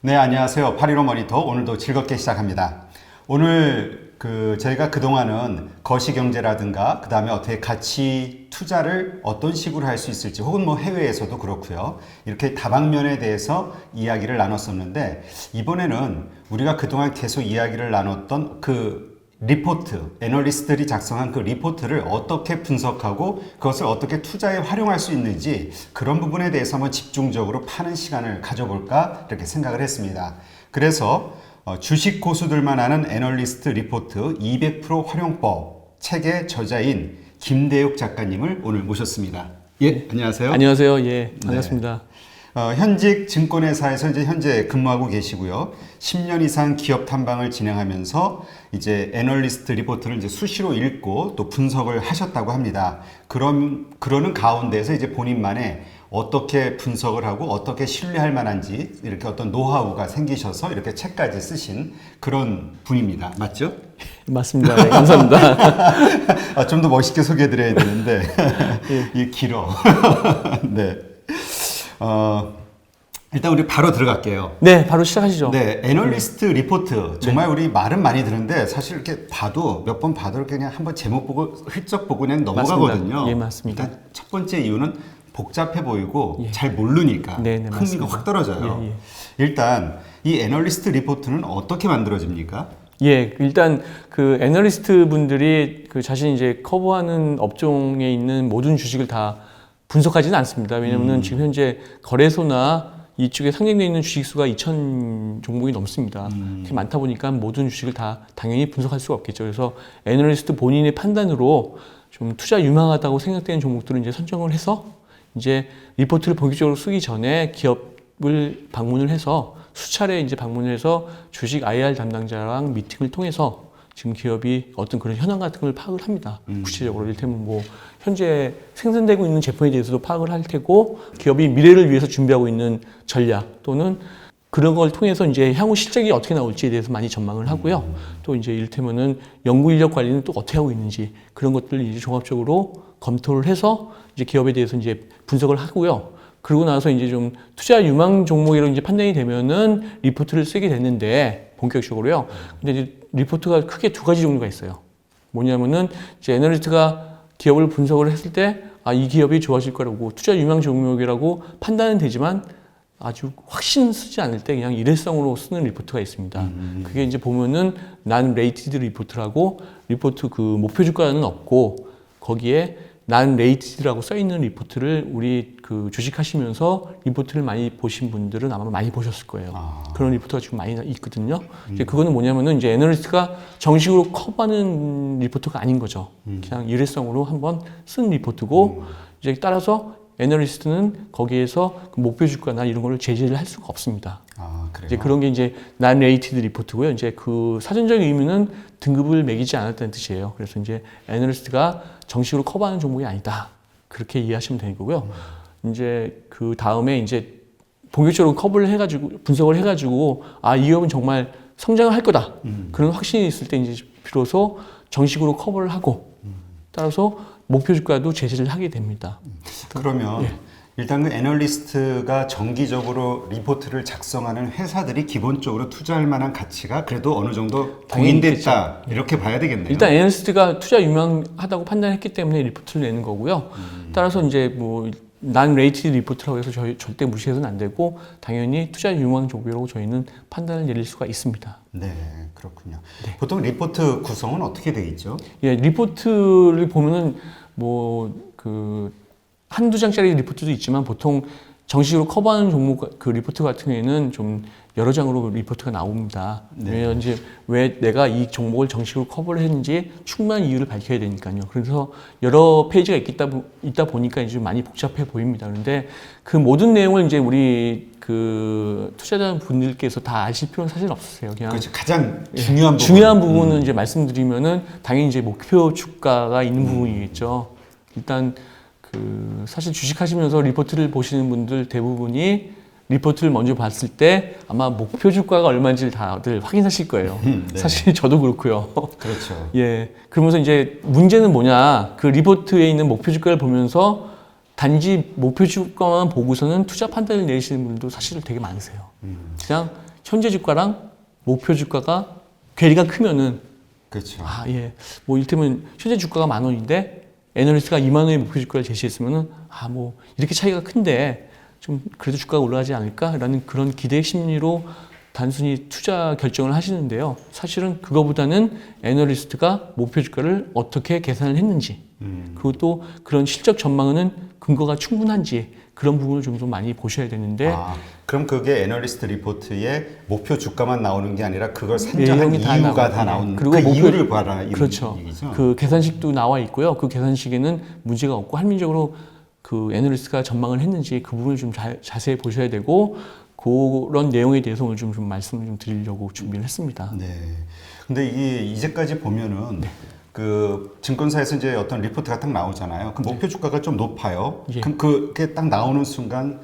네, 안녕하세요. 815 모니터 오늘도 즐겁게 시작합니다. 오늘 저희가 그동안은 거시경제라든가 그다음에 어떻게 가치 투자를 어떤 식으로 할 수 있을지 혹은 뭐 해외에서도 그렇고요. 이렇게 다방면에 대해서 이야기를 나눴었는데 이번에는 우리가 그동안 계속 이야기를 나눴던 리포트, 애널리스트들이 작성한 그 리포트를 어떻게 분석하고 그것을 어떻게 투자에 활용할 수 있는지 그런 부분에 대해서 한번 집중적으로 파는 시간을 가져볼까 이렇게 생각을 했습니다. 그래서 주식 고수들만 아는 애널리스트 리포트 200% 활용법 책의 저자인 김대욱 작가님을 오늘 모셨습니다. 예, 안녕하세요. 안녕하세요. 예, 반갑습니다. 현직 증권회사에서 이제 현재 근무하고 계시고요. 10년 이상 기업 탐방을 진행하면서 이제 애널리스트 리포트를 이제 수시로 읽고 또 분석을 하셨다고 합니다. 그러는 가운데서 이제 본인만의 어떻게 분석을 하고 어떻게 신뢰할 만한지 이렇게 어떤 노하우가 생기셔서 이렇게 책까지 쓰신 그런 분입니다. 맞죠? 맞습니다. 네, 감사합니다. 좀 더 멋있게 소개해드려야 되는데 예. 이게 길어. 네. 일단 우리 바로 들어갈게요. 네, 바로 시작하시죠. 네, 애널리스트 리포트. 정말 우리 말은 많이 듣는데 사실 이렇게 봐도 몇 번 봐도 이렇게 그냥 한번 제목 보고 훌쩍 보고 그냥 넘어가거든요. 맞습니다. 예, 맞습니다. 일단 첫 번째 이유는 복잡해 보이고 예. 잘 모르니까 네, 흥미가 맞습니다. 확 떨어져요. 예, 예. 일단 이 애널리스트 리포트는 어떻게 만들어집니까? 예, 일단 그 애널리스트 분들이 그 자신이 이제 커버하는 업종에 있는 모든 주식을 다 분석하지는 않습니다. 왜냐하면 지금 현재 거래소나 이쪽에 상장되어 있는 주식 수가 2,000 종목이 넘습니다. 그렇게 많다 보니까 모든 주식을 다 당연히 분석할 수가 없겠죠. 그래서 애널리스트 본인의 판단으로 좀 투자 유망하다고 생각되는 종목들을 이제 선정을 해서 이제 리포트를 본격적으로 쓰기 전에 기업을 방문을 해서 수차례 이제 방문을 해서 주식 IR 담당자랑 미팅을 통해서 지금 기업이 어떤 그런 현황 같은 걸 파악을 합니다. 구체적으로 이를테면 뭐 현재 생산되고 있는 제품에 대해서도 파악을 할 테고 기업이 미래를 위해서 준비하고 있는 전략 또는 그런 걸 통해서 이제 향후 실적이 어떻게 나올지에 대해서 많이 전망을 하고요. 또 이제 이를테면은 연구 인력 관리는 또 어떻게 하고 있는지 그런 것들을 이제 종합적으로 검토를 해서 이제 기업에 대해서 이제 분석을 하고요. 그러고 나서 이제 좀 투자 유망 종목이라고 이제 판단이 되면은 리포트를 쓰게 됐는데 본격적으로요. 근데 이제 리포트가 크게 두 가지 종류가 있어요. 뭐냐면은 이제 애널리스트가 기업을 분석을 했을 때 이 기업이 좋아질 거라고 투자 유망 종목이라고 판단은 되지만 아주 확신 쓰지 않을 때 그냥 일회성으로 쓰는 리포트가 있습니다. 그게 이제 보면은 난 레이티드 리포트라고 리포트 그 목표 주가는 없고 거기에 난 레이티드라고 써 있는 리포트를 우리 그 주식하시면서 리포트를 많이 보신 분들은 아마 많이 보셨을 거예요. 그런 리포트가 지금 많이 있거든요. 이제 그거는 뭐냐면은 이제 애널리스트가 정식으로 커버하는 리포트가 아닌 거죠. 그냥 일회성으로 한번 쓴 리포트고 이제 따라서 애널리스트는 거기에서 그 목표 주가나 이런 거를 제재를 할 수가 없습니다. 그래요? 이제 그런 게 이제 난 레이티드 리포트고요. 이제 그 사전적인 의미는 등급을 매기지 않았다는 뜻이에요. 그래서 이제 애널리스트가 정식으로 커버하는 종목이 아니다. 그렇게 이해하시면 되는 거고요. 이제 그 다음에 이제 본격적으로 커버를 해가지고 분석을 해가지고 이 기업은 정말 성장을 할 거다. 그런 확신이 있을 때 이제 비로소 정식으로 커버를 하고 따라서 목표 주가도 제시를 하게 됩니다. 그러면 예. 일단 그 애널리스트가 정기적으로 리포트를 작성하는 회사들이 기본적으로 투자할 만한 가치가 그래도 어느 정도 공인됐다 이렇게 봐야 되겠네요. 일단 애널리스트가 투자 유망하다고 판단했기 때문에 리포트를 내는 거고요. 따라서 이제 뭐 난 레이티드 리포트라고 해서 저희 절대 무시해서는 안 되고 당연히 투자 유망 종목이라고 저희는 판단을 내릴 수가 있습니다. 네, 그렇군요. 보통 리포트 구성은 어떻게 되어 있죠? 예, 리포트를 보면은 뭐 그 한두 장짜리 리포트도 있지만 보통 정식으로 커버하는 종목 그 리포트 같은 경우에는 좀 여러 장으로 리포트가 나옵니다. 왜냐면 이제 왜 내가 이 종목을 정식으로 커버를 했는지 충분한 이유를 밝혀야 되니까요. 그래서 여러 페이지가 있다 보니까 이제 많이 복잡해 보입니다. 그런데 그 모든 내용을 이제 우리 그 투자자 분들께서 다 아실 필요는 사실 없으세요. 그냥 그렇죠. 가장 중요한 부분. 중요한 부분은 이제 말씀드리면은 당연히 이제 목표 주가가 있는 부분이겠죠. 일단 그 사실 주식하시면서 리포트를 보시는 분들 대부분이 리포트를 먼저 봤을 때 아마 목표 주가가 얼마인지를 다들 확인하실 거예요. 네. 사실 저도 그렇고요. 그렇죠. 예. 그러면서 이제 문제는 뭐냐? 그 리포트에 있는 목표 주가를 보면서 단지 목표 주가만 보고서는 투자 판단을 내리시는 분들도 사실 되게 많으세요. 그냥 현재 주가랑 목표 주가가 괴리가 크면은 그렇죠. 아, 예. 뭐 이를테면 현재 주가가 10,000원인데 애널리스트가 2만 원의 목표 주가를 제시했으면은 아, 뭐 이렇게 차이가 큰데 좀 그래도 주가가 올라가지 않을까라는 그런 기대 심리로 단순히 투자 결정을 하시는데요. 사실은 그거보다는 애널리스트가 목표 주가를 어떻게 계산을 했는지, 그리고 또 그런 실적 전망은 근거가 충분한지 그런 부분을 좀 많이 보셔야 되는데. 아, 그럼 그게 애널리스트 리포트에 목표 주가만 나오는 게 아니라 그걸 산정한 내용이 다 이유가 나오고, 다 나오는 그리고 그 목표- 이유를 봐라 이런 그렇죠. 얘기죠. 그 계산식도 나와 있고요. 그 계산식에는 문제가 없고 합리적으로 그 애널리스트가 전망을 했는지 그 부분을 좀 자세히 보셔야 되고, 그런 내용에 대해서 오늘 좀 말씀을 좀 드리려고 준비를 했습니다. 네. 근데 이게 이제까지 보면은 그 증권사에서 이제 어떤 리포트가 딱 나오잖아요. 그 목표 주가가 좀 높아요. 예. 그럼 그게 딱 나오는 순간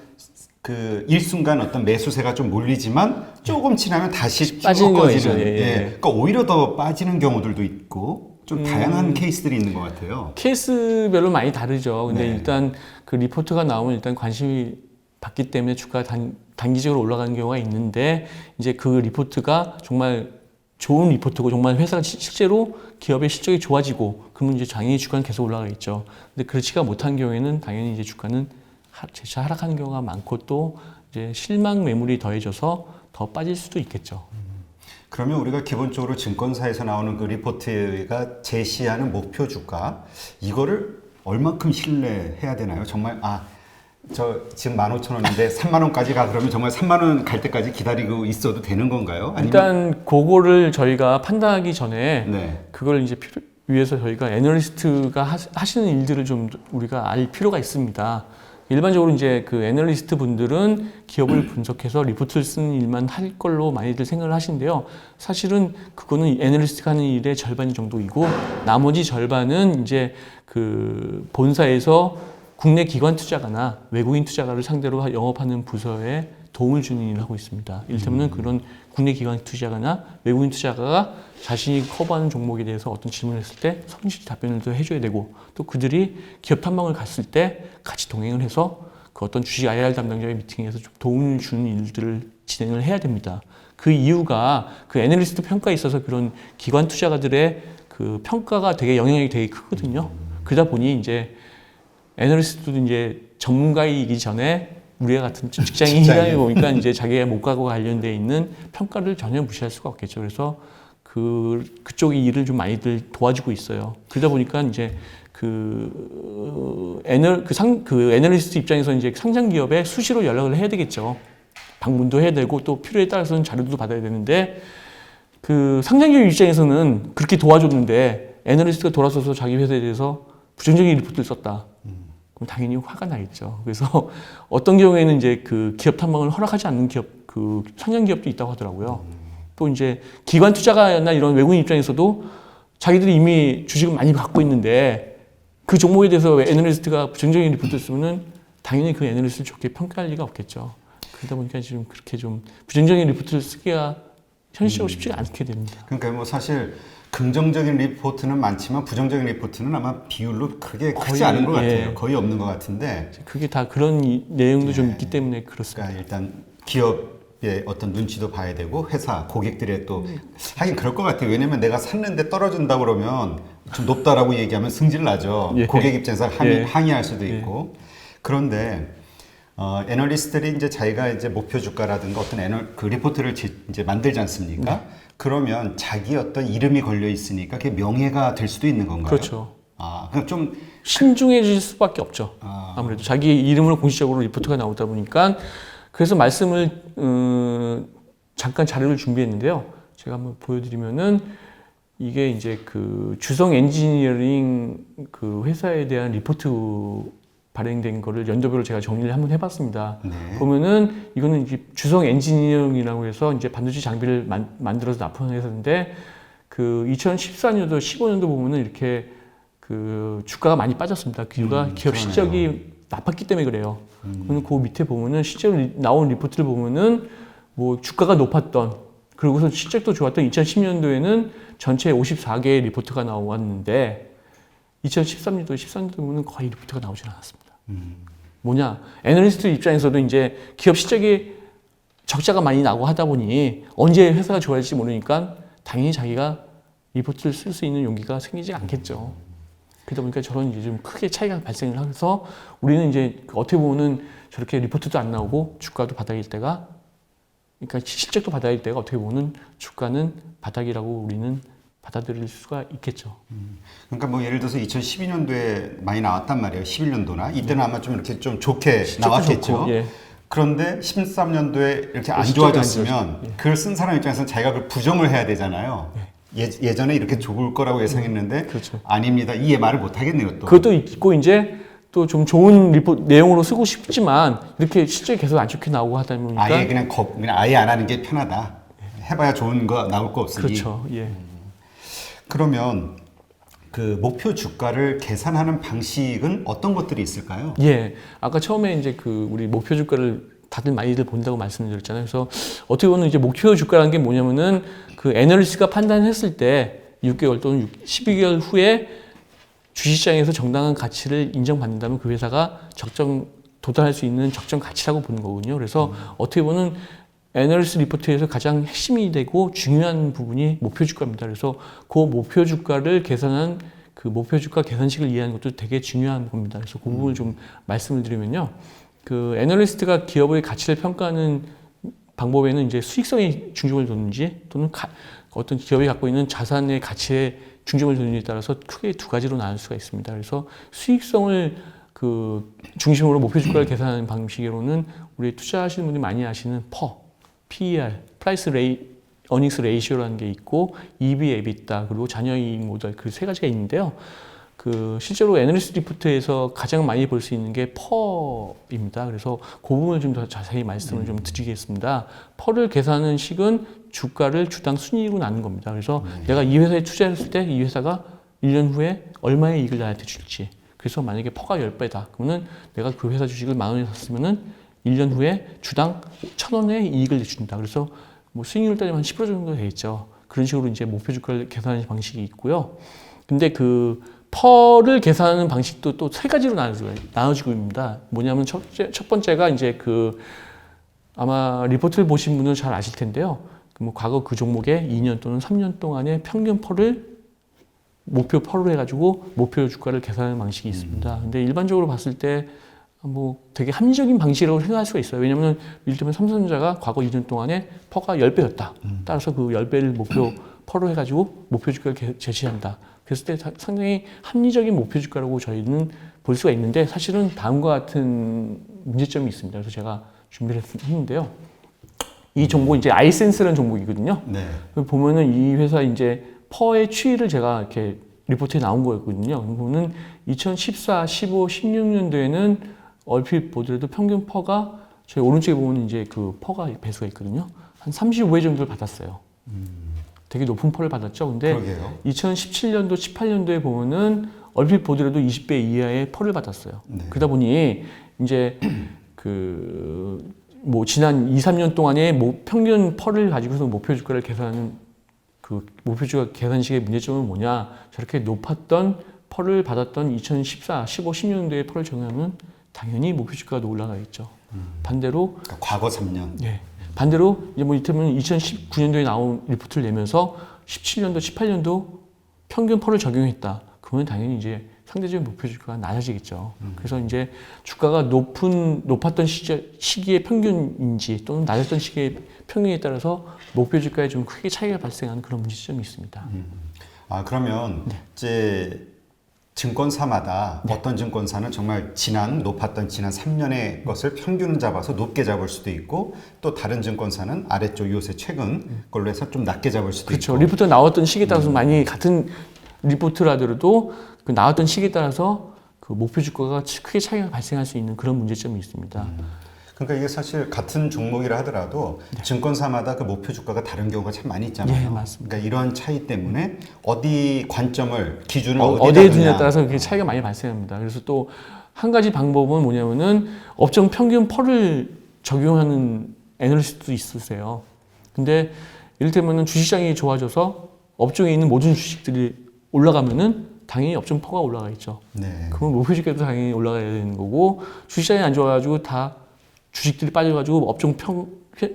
그 일순간 어떤 매수세가 좀 몰리지만 조금 지나면 다시 빠지는 쭉 경우가 있죠. 꺼지는. 예, 예. 그러니까 오히려 더 빠지는 경우들도 있고 좀 다양한 케이스들이 있는 것 같아요. 케이스별로 많이 다르죠. 근데 네. 일단 그 리포트가 나오면 일단 관심이 받기 때문에 주가가 단기적으로 올라가는 경우가 있는데, 이제 그 리포트가 정말 좋은 리포트고 정말 회사가 실제로 기업의 실적이 좋아지고 그러면 이제 당연히 주가는 계속 올라가겠죠. 근데 그렇지가 못한 경우에는 당연히 이제 주가는 재차 하락하는 경우가 많고, 또 이제 실망 매물이 더해져서 더 빠질 수도 있겠죠. 그러면 우리가 기본적으로 증권사에서 나오는 그 리포트가 제시하는 목표 주가 이거를 얼만큼 신뢰해야 되나요? 정말 저 지금 15,000원인데 3만 원까지 가 그러면 정말 3만 원 갈 때까지 기다리고 있어도 되는 건가요? 아니면 일단 그거를 저희가 판단하기 전에 네. 그걸 이제 위해서 저희가 애널리스트가 하시는 일들을 좀 우리가 알 필요가 있습니다. 일반적으로 이제 그 애널리스트 분들은 기업을 분석해서 리포트를 쓰는 일만 할 걸로 많이들 생각을 하시는데요. 사실은 그거는 애널리스트가 하는 일의 절반 정도이고, 나머지 절반은 이제 그 본사에서 국내 기관 투자가나 외국인 투자가를 상대로 영업하는 부서에 도움을 주는 일을 하고 있습니다. 이를테면 그런 국내 기관 투자가나 외국인 투자가가 자신이 커버하는 종목에 대해서 어떤 질문을 했을 때 성실히 답변을 또 해줘야 되고, 또 그들이 기업 탐방을 갔을 때 같이 동행을 해서 그 어떤 주식 IR 담당자의 미팅에서 좀 도움을 주는 일들을 진행을 해야 됩니다. 그 이유가 그 애널리스트 평가에 있어서 그런 기관 투자가들의 그 평가가 되게 영향력이 되게 크거든요. 그러다 보니 이제 애널리스트도 이제 전문가이기 전에 우리와 같은 직장인이 보니까 이제 자기의 목과과 관련돼 있는 평가를 전혀 무시할 수가 없겠죠. 그래서 그쪽 일을 좀 많이들 도와주고 있어요. 그러다 보니까 이제 그 애널리스트 입장에서 이제 상장 기업에 수시로 연락을 해야 되겠죠. 방문도 해야 되고 또 필요에 따라서는 자료도 받아야 되는데, 그 상장 기업 입장에서는 그렇게 도와줬는데 애널리스트가 돌아서서 자기 회사에 대해서 부정적인 리포트를 썼다. 그럼 당연히 화가 나겠죠. 그래서 어떤 경우에는 이제 그 기업 탐방을 허락하지 않는 기업, 그 상장 기업도 있다고 하더라고요. 또 이제 기관 투자가나 이런 외국인 입장에서도 자기들이 이미 주식을 많이 갖고 있는데 그 종목에 대해서 애널리스트가 부정적인 리포트를 쓰면은 당연히 그 애널리스트를 좋게 평가할 리가 없겠죠. 그러다 보니까 지금 그렇게 좀 부정적인 리포트를 쓰기가 현실적으로 쉽지가 않게 됩니다. 그러니까 뭐 사실 긍정적인 리포트는 많지만 부정적인 리포트는 아마 비율로 크게 크지 않은 것 같아요. 거의 없는 것 같은데. 그게 다 그런 내용도 좀 있기 때문에 그렇습니다. 그러니까 일단 기업의 어떤 눈치도 봐야 되고 회사 고객들의 또 하긴 그럴 것 같아요. 왜냐면 내가 샀는데 떨어진다 그러면 좀 높다라고 얘기하면 승질 나죠. 예. 고객 입장에서 예. 항의할 수도 있고. 그런데 애널리스트들이 이제 자기가 이제 목표 주가라든가 어떤 그 리포트를 이제 만들지 않습니까? 그러면 자기 어떤 이름이 걸려 있으니까 그게 명예가 될 수도 있는 건가요? 그렇죠. 그럼 좀 신중해질 수밖에 없죠. 아무래도 자기 이름으로 공식적으로 리포트가 나오다 보니까. 그래서 말씀을 잠깐 자료를 준비했는데요. 제가 한번 보여드리면은 이게 이제 그 주성 엔지니어링 그 회사에 대한 리포트 발행된 거를 연도별로 제가 정리를 한번 해봤습니다. 네. 보면은 이거는 이제 주성 엔지니어링이라고 해서 이제 반도체 장비를 만들어서 납품하는 회사인데, 그 2014년도, 15년도 보면은 이렇게 그 주가가 많이 빠졌습니다. 그 이유가 기업 그러네요. 실적이 나빴기 때문에 그래요. 그러면 그 밑에 보면은 실제로 나온 리포트를 보면은 뭐 주가가 높았던, 그리고서 실적도 좋았던 2010년도에는 전체 54개의 리포트가 나왔는데 2013년도, 14년도 보면 거의 리포트가 나오질 않았습니다. 뭐냐, 애널리스트 입장에서도 이제 기업 실적이 적자가 많이 나고 하다 보니 언제 회사가 좋아질지 모르니까 당연히 자기가 리포트를 쓸 수 있는 용기가 생기지 않겠죠. 그러다 보니까 저런 이제 좀 크게 차이가 발생을 해서 우리는 이제 어떻게 보면은 저렇게 리포트도 안 나오고 주가도 바닥일 때가, 그러니까 실적도 바닥일 때가 어떻게 보면 주가는 바닥이라고 우리는 받아들일 수가 있겠죠. 그러니까 뭐 예를 들어서 2012년도에 많이 나왔단 말이에요. 11년도나 이때는 아마 좀 이렇게 좀 좋게 나왔겠죠. 좋고, 예. 그런데 13년도에 이렇게 안 실적이 안 좋아졌으면 예. 그걸 쓴 사람 입장에서는 자기가 그걸 부정을 해야 되잖아요. 예전에 이렇게 좋을 거라고 예상했는데 그렇죠. 아닙니다. 이 말을 못 하겠네요. 또. 그것도 있고 이제 또 좀 좋은 내용으로 쓰고 싶지만 이렇게 실적이 계속 안 좋게 나오고 하다 보니까 아예 그냥 아예 안 하는 게 편하다. 해봐야 좋은 거 나올 거 없으니. 그렇죠. 예. 그러면 그 목표 주가를 계산하는 방식은 어떤 것들이 있을까요? 예. 아까 처음에 이제 그 우리 목표 주가를 다들 많이들 본다고 말씀드렸잖아요. 그래서 어떻게 보면 이제 목표 주가라는 게 뭐냐면은 그 애널리스트가 판단했을 때 6개월 또는 12개월 후에 주식시장에서 정당한 가치를 인정받는다면 그 회사가 도달할 수 있는 적정 가치라고 보는 거거든요. 그래서 어떻게 보면 애널리스트 리포트에서 가장 핵심이 되고 중요한 부분이 목표 주가입니다. 그래서 그 목표 주가를 계산한 그 목표 주가 계산식을 이해하는 것도 되게 중요한 겁니다. 그래서 그 부분을 좀 말씀을 드리면요. 그 애널리스트가 기업의 가치를 평가하는 방법에는 이제 수익성에 중점을 뒀는지 또는 어떤 기업이 갖고 있는 자산의 가치에 중점을 두는지에 따라서 크게 두 가지로 나눌 수가 있습니다. 그래서 수익성을 그 중심으로 목표 주가를 계산하는 방식으로는 우리 투자하시는 분들이 많이 아시는 PER, 어닝스 레이시오라는 게 있고 EV, EBITDA 그리고 잔여이익 모델 그 세 가지가 있는데요. 그 실제로 애널리스트 리포트에서 가장 많이 볼 수 있는 게 퍼입니다. 그래서 그 부분을 좀 더 자세히 말씀을 좀 드리겠습니다. 퍼를 계산하는 식은 주가를 주당 순이익으로 나눈 겁니다. 그래서 내가 이 회사에 투자했을 때 이 회사가 1년 후에 얼마의 이익을 나한테 줄지. 그래서 만약에 퍼가 10배다. 그러면은 내가 그 회사 주식을 10,000원에 샀으면은 1년 후에 주당 1,000원의 이익을 준다. 그래서 뭐 수익률 따지면 한 10% 정도 되겠죠. 그런 식으로 이제 목표 주가를 계산하는 방식이 있고요. 근데 그 퍼를 계산하는 방식도 또 세 가지로 나눠지고 있습니다. 뭐냐면 첫 번째가 이제 그 아마 리포트를 보신 분은 잘 아실 텐데요. 뭐 과거 그 종목의 2년 또는 3년 동안의 평균 퍼를 목표 퍼로 해가지고 목표 주가를 계산하는 방식이 있습니다. 근데 일반적으로 봤을 때 뭐 되게 합리적인 방식이라고 생각할 수가 있어요. 왜냐하면 이를테면 삼성전자가 과거 2년 동안에 퍼가 10배였다. 따라서 그 10배를 목표 퍼로 해가지고 목표 주가를 제시한다. 그랬을 때 상당히 합리적인 목표 주가라고 저희는 볼 수가 있는데 사실은 다음과 같은 문제점이 있습니다. 그래서 제가 준비를 했는데요. 이 종목은 이제 아이센스라는 종목이거든요. 네. 보면은 이 회사 이제 퍼의 추이를 제가 이렇게 리포트에 나온 거였거든요. 그거는 2014, 15, 16년도에는 얼핏 보더라도 평균 퍼가 저희 오른쪽에 보면 이제 그 퍼가 배수가 있거든요. 한 35배 정도를 받았어요. 되게 높은 퍼를 받았죠. 근데 그러게요. 2017년도, 18년도에 보면은 얼핏 보더라도 20배 이하의 퍼를 받았어요. 네. 그러다 보니 이제 그 뭐 지난 2, 3년 동안의 평균 퍼를 가지고서 목표 주가를 계산하는 그 목표 주가 계산식의 문제점은 뭐냐? 저렇게 높았던 퍼를 받았던 2014, 15, 16년도의 퍼를 적용하면 당연히 목표 주가가 올라가겠죠. 반대로 그러니까 과거 3년. 예. 반대로 이제 뭐 이를테면 2019년도에 나온 리포트를 내면서 17년도, 18년도 평균 퍼를 적용했다. 그러면 당연히 이제 상대적인 목표 주가가 낮아지겠죠. 그래서 이제 주가가 높았던 시기의 평균인지 또는 낮았던 시기의 평균에 따라서 목표 주가에 좀 크게 차이가 발생하는 그런 문제점이 있습니다. 아, 그러면 이제 증권사마다 어떤 증권사는 정말 높았던 지난 3년의 것을 평균을 잡아서 높게 잡을 수도 있고 또 다른 증권사는 아래쪽 요새 최근 걸로 해서 좀 낮게 잡을 수도 그렇죠. 있고. 리포트 나왔던 시기에 따라서 많이 같은 리포트라더라도 그 나왔던 시기에 따라서 그 목표 주가가 크게 차이가 발생할 수 있는 그런 문제점이 있습니다. 그러니까 이게 사실 같은 종목이라 하더라도 증권사마다 그 목표 주가가 다른 경우가 참 많이 있잖아요. 네, 맞습니다. 그러니까 이런 차이 때문에 어디 관점을 기준을 어디에 어디에 두냐에 따라서 그게 차이가 많이 발생합니다. 그래서 또 한 가지 방법은 뭐냐면은 업종 평균 펄을 적용하는 애널리스트도 있으세요. 근데 이를테면은 주식시장이 좋아져서 업종에 있는 모든 주식들이 올라가면은 당연히 업종 퍼가 올라가 있죠. 네. 그러면 목표 주가도 당연히 올라가야 되는 거고 주식시장이 안 좋아가지고 다 주식들이 빠져가지고 업종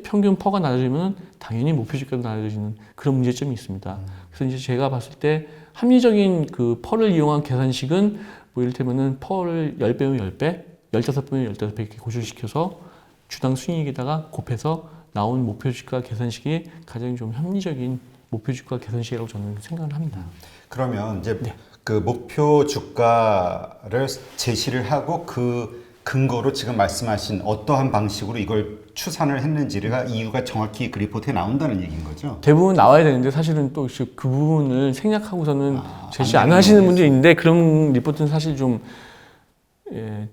평균 퍼가 낮아지면 당연히 목표 주가도 낮아지는 그런 문제점이 있습니다. 그래서 이제 제가 봤을 때 합리적인 그 퍼를 이용한 계산식은 뭐 이를테면은 퍼를 10배면 10배, 15배면 15배 이렇게 고조시켜서 주당 순이익에다가 곱해서 나온 목표 주가 계산식이 가장 좀 합리적인 목표 주가 계산식이라고 저는 생각을 합니다. 그러면 이제 네. 그 목표 주가를 제시를 하고 그 근거로 지금 말씀하신 어떠한 방식으로 이걸 추산을 했는지가 이유가 정확히 그 리포트에 나온다는 얘기인 거죠. 대부분 나와야 되는데 사실은 또 그 부분을 생략하고서는 제시 안 되는 하시는 거겠죠. 분들이 있는데 그런 리포트는 사실 좀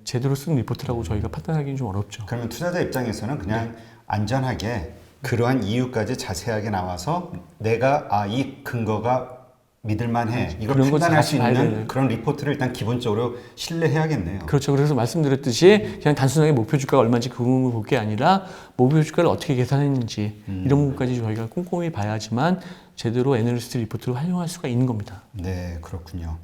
제대로 쓴 리포트라고 저희가 판단하기는 좀 어렵죠. 그러면 투자자 입장에서는 그냥 안전하게 그러한 이유까지 자세하게 나와서 내가 이 근거가 믿을만해 이걸 그런 거 판단할 수 같이 봐야 있는 되는. 그런 리포트를 일단 기본적으로 신뢰해야겠네요. 그렇죠. 그래서 말씀드렸듯이 그냥 단순하게 목표 주가가 얼마인지 그 부분을 볼 게 아니라 목표 주가를 어떻게 계산했는지 이런 부분까지 저희가 꼼꼼히 봐야지만 제대로 애널리스트 리포트를 활용할 수가 있는 겁니다. 네, 그렇군요.